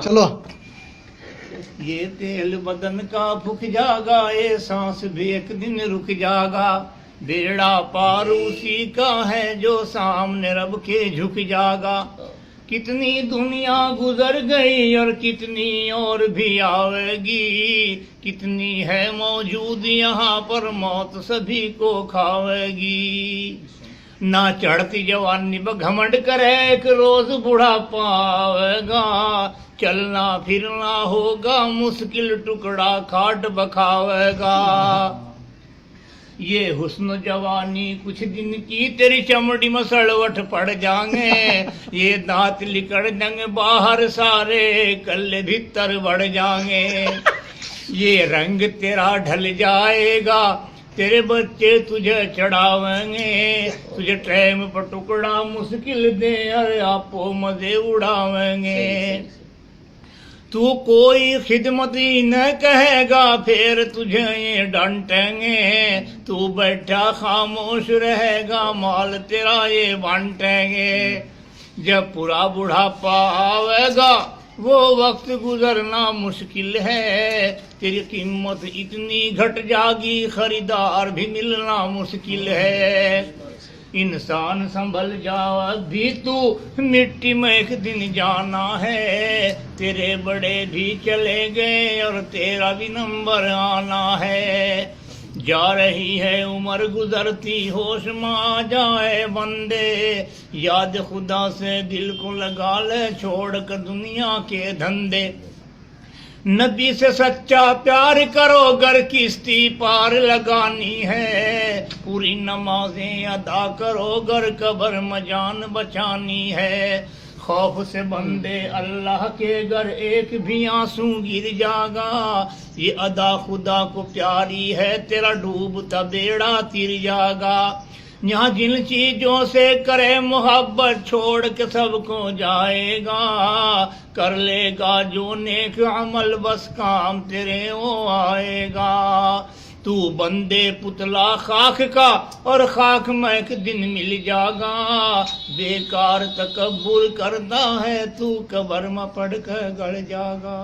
چلو یہ تیل بدن کا پھک جاگا، یہ سانس بھی ایک دن رک جاگا، بیڑا پار اسی کا ہے جو سامنے رب کے جھک جاگا۔ کتنی دنیا گزر گئی اور کتنی اور بھی آئے گی، کتنی ہے موجود یہاں پر موت سبھی کو کھاوے گی۔ نہ چڑھتی جوانی بگھمنڈ کرے ایک روز بڑھاپا آئے گا، چلنا پھرنا ہوگا مشکل ٹکڑا کھاٹ بکھاوے گا۔ یہ حسن جوانی کچھ دن کی تیری چمڑی میں سڑوٹ پڑ جائیں گے، یہ دانت لکڑ جنگ باہر سارے کلے بھیتر بڑھ جائیں گے۔ یہ رنگ تیرا ڈھل جائے گا، تیرے بچے تجھے چڑھاویں گے، تجھے ٹریم پر ٹکڑا مشکل دے ارے آپو مزے اڑاویں گے۔ تو کوئی خدمت ہی نہ کہے گا پھر تجھے یہ ڈانٹیں گے، تو بیٹھا خاموش رہے گا مال تیرا یہ بانٹیں گے۔ جب پورا بڑھاپا آئے گا وہ وقت گزرنا مشکل ہے، تیری قیمت اتنی گھٹ جاگی خریدار بھی ملنا مشکل ہے۔ انسان سنبھل جا بھی تو مٹی میں ایک دن جانا ہے، تیرے بڑے بھی چلے گئے اور تیرا بھی نمبر آنا ہے۔ جا رہی ہے عمر گزرتی ہوش میں آ جائے بندے، یاد خدا سے دل کو لگا لے چھوڑ کر دنیا کے دھندے۔ نبی سے سچا پیار کرو گر کشتی پار لگانی ہے، پوری نمازیں ادا کرو گر قبر میں جان بچانی ہے۔ خوف سے بندے اللہ کے گر ایک بھی آنسو گر جاگا، یہ ادا خدا کو پیاری ہے تیرا ڈوبتا بیڑا تر جاگا۔ یہاں جن چیزوں سے کرے محبت چھوڑ کے سب کو جائے گا، کر لے گا جو نیک عمل بس کام تیرے وہ آئے گا۔ تو بندے پتلا خاک کا اور خاک میں ایک دن مل جاگا، بیکار تکبر کرتا ہے تو قبر میں پڑ کر گڑ جاگا۔